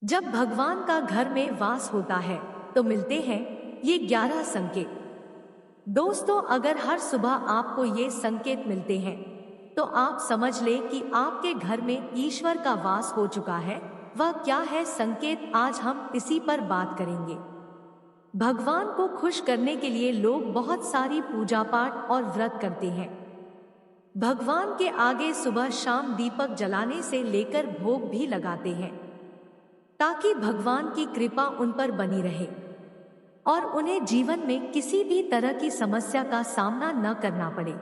जब भगवान का घर में वास होता है तो मिलते हैं ये 11 संकेत। दोस्तों, अगर हर सुबह आपको ये संकेत मिलते हैं तो आप समझ लें कि आपके घर में ईश्वर का वास हो चुका है। वह क्या है संकेत, आज हम इसी पर बात करेंगे। भगवान को खुश करने के लिए लोग बहुत सारी पूजा पाठ और व्रत करते हैं। भगवान के आगे सुबह शाम दीपक जलाने से लेकर भोग भी लगाते हैं ताकि भगवान की कृपा उन पर बनी रहे और उन्हें जीवन में किसी भी तरह की समस्या का सामना न करना पड़े।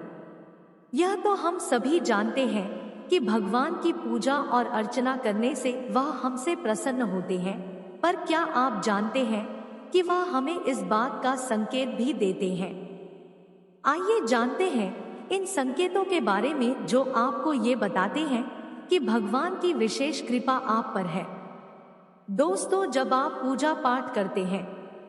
यह तो हम सभी जानते हैं कि भगवान की पूजा और अर्चना करने से वह हमसे प्रसन्न होते हैं, पर क्या आप जानते हैं कि वह हमें इस बात का संकेत भी देते हैं? आइए जानते हैं इन संकेतों के बारे में जो आपको ये बताते हैं कि भगवान की विशेष कृपा आप पर है। दोस्तों, जब आप पूजा पाठ करते हैं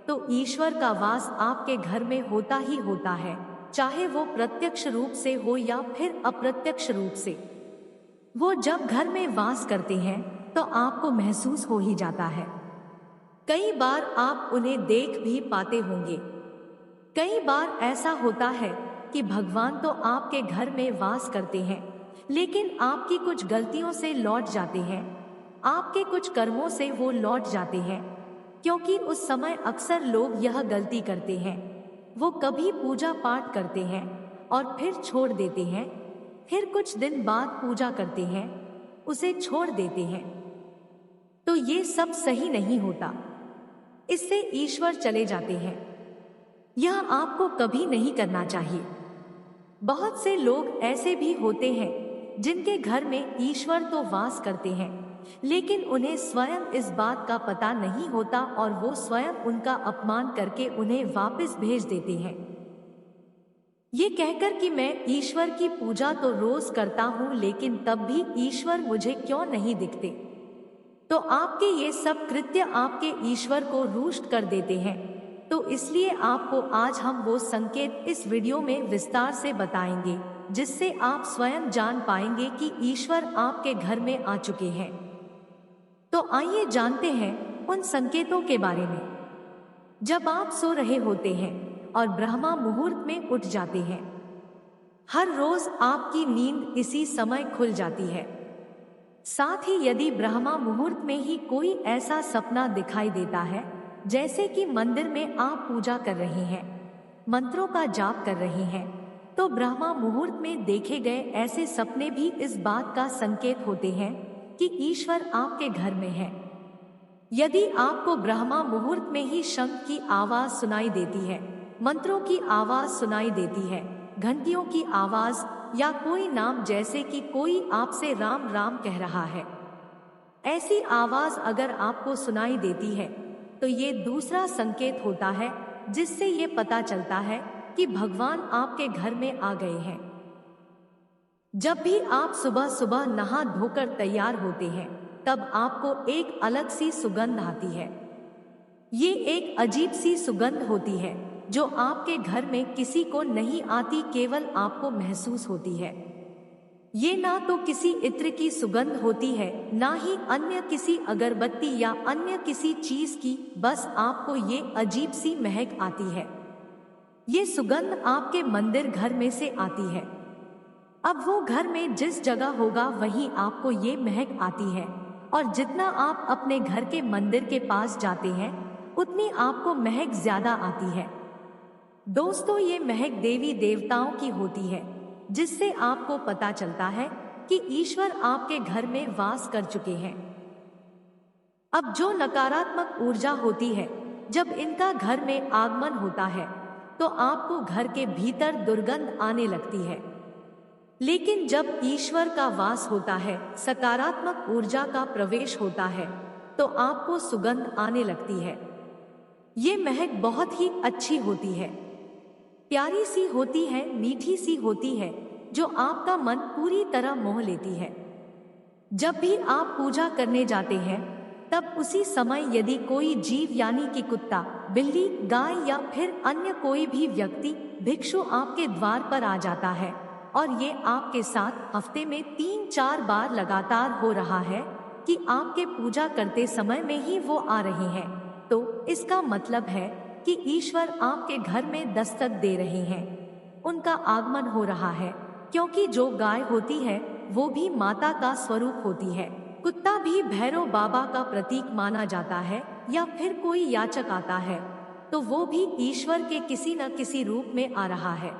तो ईश्वर का वास आपके घर में होता ही होता है, चाहे वो प्रत्यक्ष रूप से हो या फिर अप्रत्यक्ष रूप से। वो जब घर में वास करते हैं तो आपको महसूस हो ही जाता है। कई बार आप उन्हें देख भी पाते होंगे। कई बार ऐसा होता है कि भगवान तो आपके घर में वास करते हैं, लेकिन आपकी कुछ गलतियों से लौट जाते हैं, आपके कुछ कर्मों से वो लौट जाते हैं, क्योंकि उस समय अक्सर लोग यह गलती करते हैं। वो कभी पूजा पाठ करते हैं और फिर छोड़ देते हैं, फिर कुछ दिन बाद पूजा करते हैं, उसे छोड़ देते हैं। तो ये सब सही नहीं होता, इससे ईश्वर चले जाते हैं। यह आपको कभी नहीं करना चाहिए। बहुत से लोग ऐसे भी होते हैं जिनके घर में ईश्वर तो वास करते हैं, लेकिन उन्हें स्वयं इस बात का पता नहीं होता और वो स्वयं उनका अपमान करके उन्हें वापस भेज देते हैं, ये कहकर कि मैं ईश्वर की पूजा तो रोज करता हूँ, लेकिन तब भी ईश्वर मुझे क्यों नहीं दिखते। तो आपके ये सब कृत्य आपके ईश्वर को रुष्ट कर देते हैं। तो इसलिए आपको आज हम वो संकेत इस वीडियो में विस्तार से बताएंगे, जिससे आप स्वयं जान पाएंगे कि ईश्वर आपके घर में आ चुके हैं। तो आइए जानते हैं उन संकेतों के बारे में। जब आप सो रहे होते हैं और ब्रह्मा मुहूर्त में उठ जाते हैं, हर रोज आपकी नींद इसी समय खुल जाती है। साथ ही यदि ब्रह्मा मुहूर्त में ही कोई ऐसा सपना दिखाई देता है, जैसे कि मंदिर में आप पूजा कर रहे हैं, मंत्रों का जाप कर रहे हैं, तो ब्रह्मा मुहूर्त में देखे गए ऐसे सपने भी इस बात का संकेत होते हैं कि ईश्वर आपके घर में है। यदि आपको ब्रह्मा मुहूर्त में ही शंख की आवाज सुनाई देती है, मंत्रों की आवाज सुनाई देती है, घंटियों की आवाज या कोई नाम जैसे कि कोई आपसे राम राम कह रहा है, ऐसी आवाज अगर आपको सुनाई देती है तो ये दूसरा संकेत होता है, जिससे ये पता चलता है कि भगवान आपके घर में आ गए हैं। जब भी आप सुबह सुबह नहा धोकर तैयार होते हैं, तब आपको एक अलग सी सुगंध आती है। ये एक अजीब सी सुगंध होती है जो आपके घर में किसी को नहीं आती, केवल आपको महसूस होती है। ये ना तो किसी इत्र की सुगंध होती है, ना ही अन्य किसी अगरबत्ती या अन्य किसी चीज की, बस आपको ये अजीब सी महक आती है। ये सुगंध आपके मंदिर घर में से आती है। अब वो घर में जिस जगह होगा वहीं आपको ये महक आती है, और जितना आप अपने घर के मंदिर के पास जाते हैं उतनी आपको महक ज्यादा आती है। दोस्तों, ये महक देवी देवताओं की होती है, जिससे आपको पता चलता है कि ईश्वर आपके घर में वास कर चुके हैं। अब जो नकारात्मक ऊर्जा होती है, जब इनका घर में आगमन होता है तो आपको घर के भीतर दुर्गंध आने लगती है। लेकिन जब ईश्वर का वास होता है, सकारात्मक ऊर्जा का प्रवेश होता है, तो आपको सुगंध आने लगती है। ये महक बहुत ही अच्छी होती है, प्यारी सी होती है, मीठी सी होती है, जो आपका मन पूरी तरह मोह लेती है। जब भी आप पूजा करने जाते हैं, तब उसी समय यदि कोई जीव यानी कि कुत्ता, बिल्ली, गाय या फिर अन्य कोई भी व्यक्ति, भिक्षु आपके द्वार पर आ जाता है और ये आपके साथ हफ्ते में 3-4 बार लगातार हो रहा है, कि आपके पूजा करते समय में ही वो आ रहे हैं, तो इसका मतलब है कि ईश्वर आपके घर में दस्तक दे रहे हैं। उनका आगमन हो रहा है, क्योंकि जो गाय होती है वो भी माता का स्वरूप होती है। कुत्ता भी भैरव बाबा का प्रतीक माना जाता है, या फिर कोई याचक आता है तो वो भी ईश्वर के किसी न किसी रूप में आ रहा है।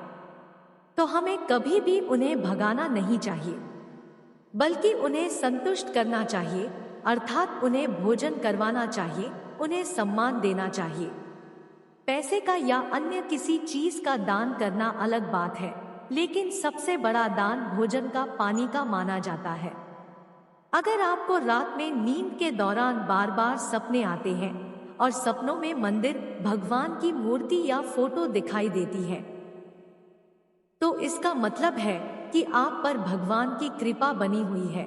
तो हमें कभी भी उन्हें भगाना नहीं चाहिए, बल्कि उन्हें संतुष्ट करना चाहिए, अर्थात उन्हें भोजन करवाना चाहिए, उन्हें सम्मान देना चाहिए। पैसे का या अन्य किसी चीज का दान करना अलग बात है, लेकिन सबसे बड़ा दान भोजन का, पानी का माना जाता है। अगर आपको रात में नींद के दौरान बार बार सपने आते हैं और सपनों में मंदिर, भगवान की मूर्ति या फोटो दिखाई देती है, तो इसका मतलब है कि आप पर भगवान की कृपा बनी हुई है।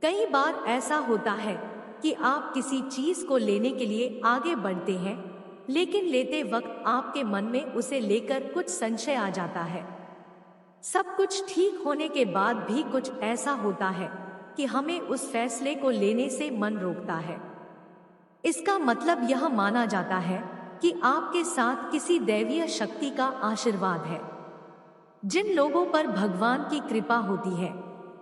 कई बार ऐसा होता है कि आप किसी चीज को लेने के लिए आगे बढ़ते हैं, लेकिन लेते वक्त आपके मन में उसे लेकर कुछ संशय आ जाता है। सब कुछ ठीक होने के बाद भी कुछ ऐसा होता है कि हमें उस फैसले को लेने से मन रोकता है। इसका मतलब यह माना जाता है कि आपके साथ किसी दैवीय शक्ति का आशीर्वाद है। जिन लोगों पर भगवान की कृपा होती है,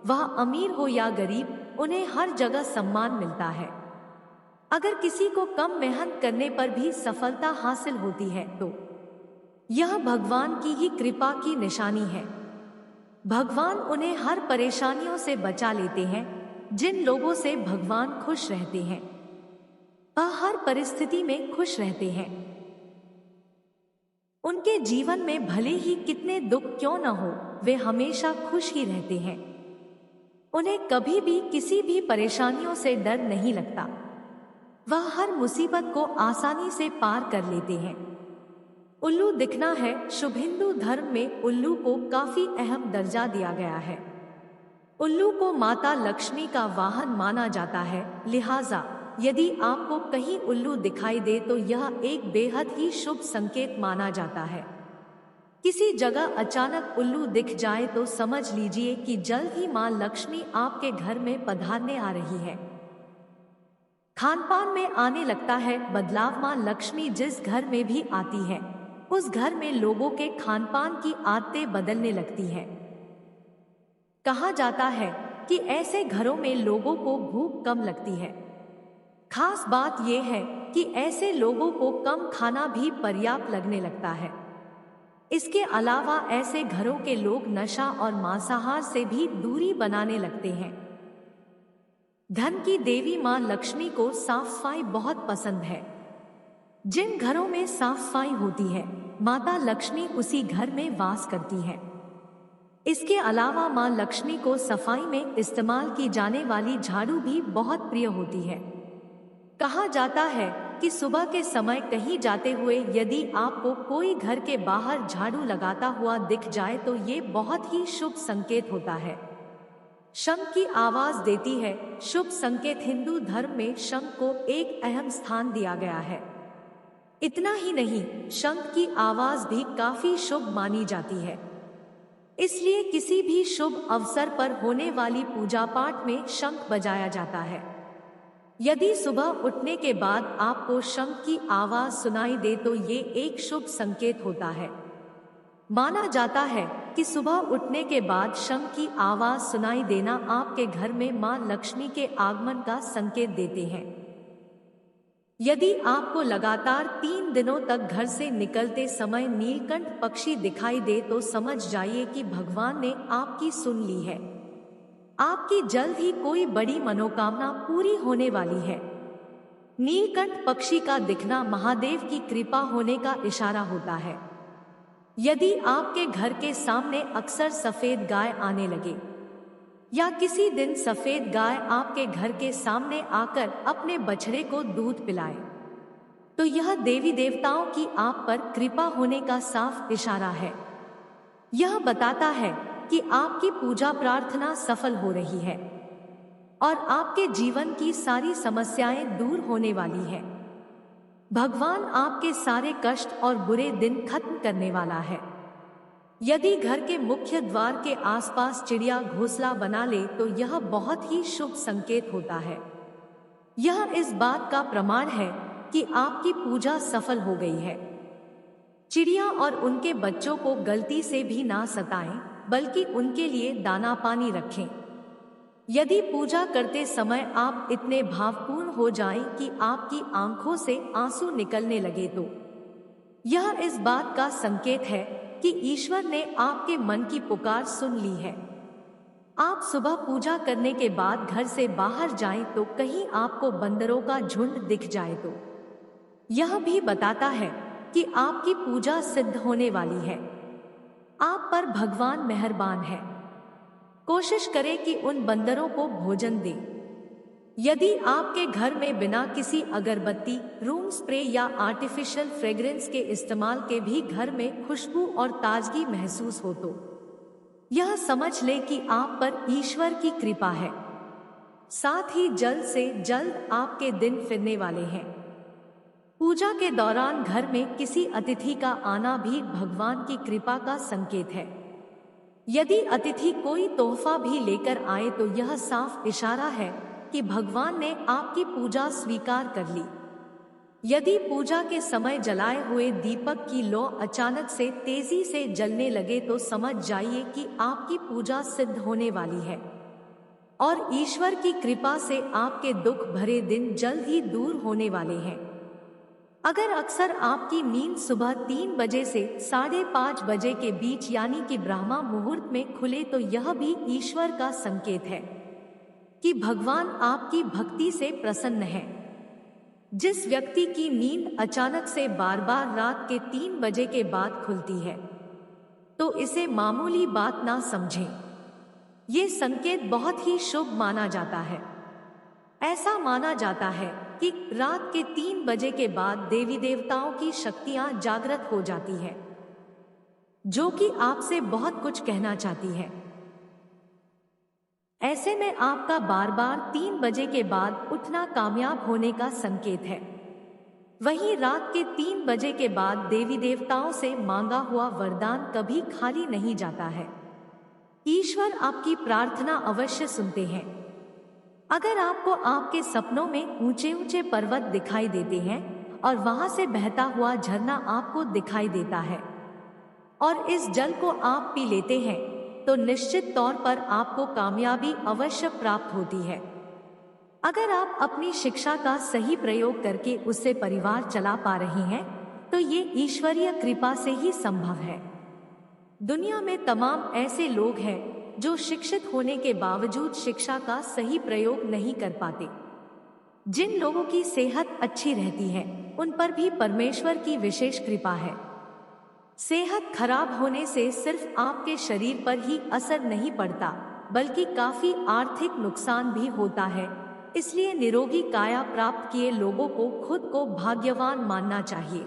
वह अमीर हो या गरीब, उन्हें हर जगह सम्मान मिलता है। अगर किसी को कम मेहनत करने पर भी सफलता हासिल होती है तो यह भगवान की ही कृपा की निशानी है। भगवान उन्हें हर परेशानियों से बचा लेते हैं। जिन लोगों से भगवान खुश रहते हैं, वह हर परिस्थिति में खुश रहते हैं। उनके जीवन में भले ही कितने दुख क्यों न हो, वे हमेशा खुश ही रहते हैं। उन्हें कभी भी किसी भी परेशानियों से डर नहीं लगता। वह हर मुसीबत को आसानी से पार कर लेते हैं। उल्लू दिखना है शुभ। हिंदू धर्म में उल्लू को काफी अहम दर्जा दिया गया है। उल्लू को माता लक्ष्मी का वाहन माना जाता है, लिहाजा यदि आपको कहीं उल्लू दिखाई दे तो यह एक बेहद ही शुभ संकेत माना जाता है। किसी जगह अचानक उल्लू दिख जाए तो समझ लीजिए कि जल्द ही मां लक्ष्मी आपके घर में पधारने आ रही है। खानपान में आने लगता है बदलाव। मां लक्ष्मी जिस घर में भी आती है, उस घर में लोगों के खानपान की आदतें बदलने लगती हैं। कहा जाता है कि ऐसे घरों में लोगों को भूख कम लगती है। खास बात यह है कि ऐसे लोगों को कम खाना भी पर्याप्त लगने लगता है। इसके अलावा ऐसे घरों के लोग नशा और मांसाहार से भी दूरी बनाने लगते हैं। धन की देवी मां लक्ष्मी को साफ सफाई बहुत पसंद है। जिन घरों में साफ सफाई होती है, माता लक्ष्मी उसी घर में वास करती है। इसके अलावा मां लक्ष्मी को सफाई में इस्तेमाल की जाने वाली झाड़ू भी बहुत प्रिय होती है। कहा जाता है कि सुबह के समय कहीं जाते हुए यदि आपको कोई घर के बाहर झाड़ू लगाता हुआ दिख जाए तो ये बहुत ही शुभ संकेत होता है। शंख की आवाज देती है, शुभ संकेत। हिंदू धर्म में शंख को एक अहम स्थान दिया गया है। इतना ही नहीं, शंख की आवाज भी काफी शुभ मानी जाती है। इसलिए किसी भी शुभ अवसर पर होने वाली पूजा पाठ में शंख बजाया जाता है। यदि सुबह उठने के बाद आपको शंख की आवाज सुनाई दे तो ये एक शुभ संकेत होता है। माना जाता है कि सुबह उठने के बाद शंख की आवाज सुनाई देना आपके घर में मां लक्ष्मी के आगमन का संकेत देते हैं। यदि आपको लगातार 3 दिनों तक घर से निकलते समय नीलकंठ पक्षी दिखाई दे तो समझ जाइए कि भगवान ने आपकी सुन ली है। आपकी जल्द ही कोई बड़ी मनोकामना पूरी होने वाली है। नीलकंठ पक्षी का दिखना महादेव की कृपा होने का इशारा होता है। यदि आपके घर के सामने अक्सर सफेद गाय आने लगे या किसी दिन सफेद गाय आपके घर के सामने आकर अपने बछड़े को दूध पिलाए, तो यह देवी देवताओं की आप पर कृपा होने का साफ इशारा है। यह बताता है कि आपकी पूजा प्रार्थना सफल हो रही है और आपके जीवन की सारी समस्याएं दूर होने वाली है। भगवान आपके सारे कष्ट और बुरे दिन खत्म करने वाला है। यदि घर के मुख्य द्वार के आसपास चिड़िया घोंसला बना ले तो यह बहुत ही शुभ संकेत होता है। यह इस बात का प्रमाण है कि आपकी पूजा सफल हो गई है। चिड़िया और उनके बच्चों को गलती से भी ना सताएं, बल्कि उनके लिए दाना पानी रखें। यदि पूजा करते समय आप इतने भावपूर्ण हो जाएं कि आपकी आंखों से आंसू निकलने लगे तो यह इस बात का संकेत है कि ईश्वर ने आपके मन की पुकार सुन ली है। आप सुबह पूजा करने के बाद घर से बाहर जाएं तो कहीं आपको बंदरों का झुंड दिख जाए तो यह भी बताता है कि आपकी पूजा सिद्ध होने वाली है। आप पर भगवान मेहरबान है। कोशिश करें कि उन बंदरों को भोजन दें। यदि आपके घर में बिना किसी अगरबत्ती, रूम स्प्रे या आर्टिफिशियल फ्रेग्रेंस के इस्तेमाल के भी घर में खुशबू और ताजगी महसूस हो तो यह समझ ले कि आप पर ईश्वर की कृपा है। साथ ही जल्द से जल्द आपके दिन फिरने वाले हैं। पूजा के दौरान घर में किसी अतिथि का आना भी भगवान की कृपा का संकेत है। यदि अतिथि कोई तोहफा भी लेकर आए तो यह साफ इशारा है कि भगवान ने आपकी पूजा स्वीकार कर ली। यदि पूजा के समय जलाए हुए दीपक की लौ अचानक से तेजी से जलने लगे तो समझ जाइए कि आपकी पूजा सिद्ध होने वाली है और ईश्वर की कृपा से आपके दुख भरे दिन जल्द ही दूर होने वाले हैं। अगर अक्सर आपकी नींद सुबह 3 बजे से 5:30 बजे के बीच यानी कि ब्रह्मा मुहूर्त में खुले तो यह भी ईश्वर का संकेत है कि भगवान आपकी भक्ति से प्रसन्न है। जिस व्यक्ति की नींद अचानक से बार बार रात के 3 बजे के बाद खुलती है तो इसे मामूली बात ना समझें। ये संकेत बहुत ही शुभ माना जाता है। ऐसा माना जाता है कि रात के 3 बजे के बाद देवी देवताओं की शक्तियां जागृत हो जाती है, जो कि आपसे बहुत कुछ कहना चाहती है। ऐसे में आपका बार बार 3 बजे के बाद उठना कामयाब होने का संकेत है। वहीं रात के 3 बजे के बाद देवी देवताओं से मांगा हुआ वरदान कभी खाली नहीं जाता है। ईश्वर आपकी प्रार्थना अवश्य सुनते हैं। अगर आपको आपके सपनों में ऊंचे ऊंचे पर्वत दिखाई देते हैं और वहां से बहता हुआ झरना आपको दिखाई देता है और इस जल को आप पी लेते हैं तो निश्चित तौर पर आपको कामयाबी अवश्य प्राप्त होती है। अगर आप अपनी शिक्षा का सही प्रयोग करके उससे परिवार चला पा रही हैं तो ये ईश्वरीय कृपा से ही संभव है। दुनिया में तमाम ऐसे लोग हैं जो शिक्षित होने के बावजूद शिक्षा का सही प्रयोग नहीं कर पाते। जिन लोगों की सेहत अच्छी रहती है उन पर भी परमेश्वर की विशेष कृपा है। सेहत खराब होने से सिर्फ आपके शरीर पर ही असर नहीं पड़ता बल्कि काफी आर्थिक नुकसान भी होता है। इसलिए निरोगी काया प्राप्त किए लोगों को खुद को भाग्यवान मानना चाहिए।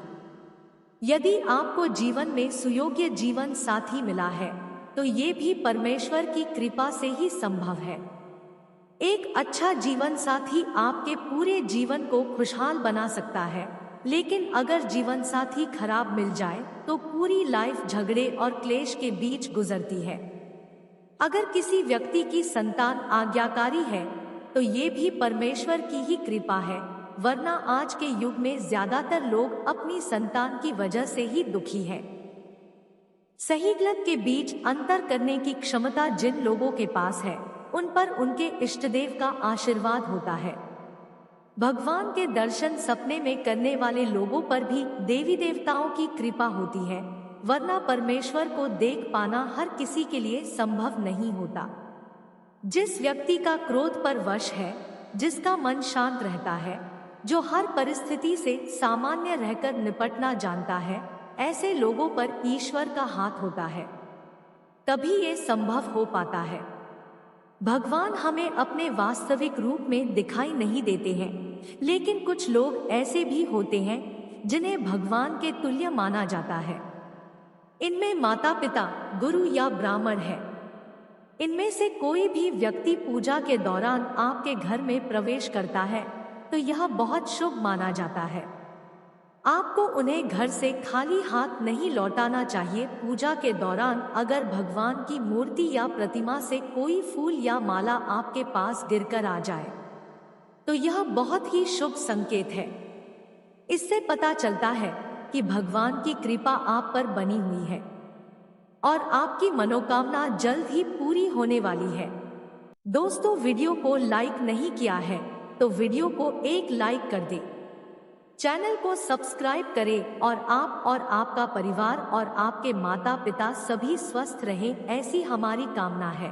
यदि आपको जीवन में सुयोग्य जीवन साथी मिला है तो ये भी परमेश्वर की कृपा से ही संभव है। एक अच्छा जीवन साथी आपके पूरे जीवन को खुशहाल बना सकता है, लेकिन अगर जीवन साथी खराब मिल जाए तो पूरी लाइफ झगड़े और क्लेश के बीच गुजरती है। अगर किसी व्यक्ति की संतान आज्ञाकारी है तो ये भी परमेश्वर की ही कृपा है, वरना आज के युग में ज्यादातर लोग अपनी संतान की वजह से ही दुखी हैं। सही गलत के बीच अंतर करने की क्षमता जिन लोगों के पास है उन पर उनके इष्टदेव का आशीर्वाद होता है। भगवान के दर्शन सपने में करने वाले लोगों पर भी देवी देवताओं की कृपा होती है, वरना परमेश्वर को देख पाना हर किसी के लिए संभव नहीं होता। जिस व्यक्ति का क्रोध पर वश है, जिसका मन शांत रहता है, जो हर परिस्थिति से सामान्य रहकर निपटना जानता है, ऐसे लोगों पर ईश्वर का हाथ होता है, तभी ये संभव हो पाता है। भगवान हमें अपने वास्तविक रूप में दिखाई नहीं देते हैं, लेकिन कुछ लोग ऐसे भी होते हैं जिन्हें भगवान के तुल्य माना जाता है। इनमें माता पिता, गुरु या ब्राह्मण है। इनमें से कोई भी व्यक्ति पूजा के दौरान आपके घर में प्रवेश करता है तो यह बहुत शुभ माना जाता है। आपको उन्हें घर से खाली हाथ नहीं लौटाना चाहिए। पूजा के दौरान अगर भगवान की मूर्ति या प्रतिमा से कोई फूल या माला आपके पास गिरकर आ जाए तो यह बहुत ही शुभ संकेत है। इससे पता चलता है कि भगवान की कृपा आप पर बनी हुई है और आपकी मनोकामना जल्द ही पूरी होने वाली है। दोस्तों, वीडियो को लाइक नहीं किया है तो वीडियो को एक लाइक कर दे, चैनल को सब्सक्राइब करें और आप और आपका परिवार और आपके माता पिता सभी स्वस्थ रहें, ऐसी हमारी कामना है।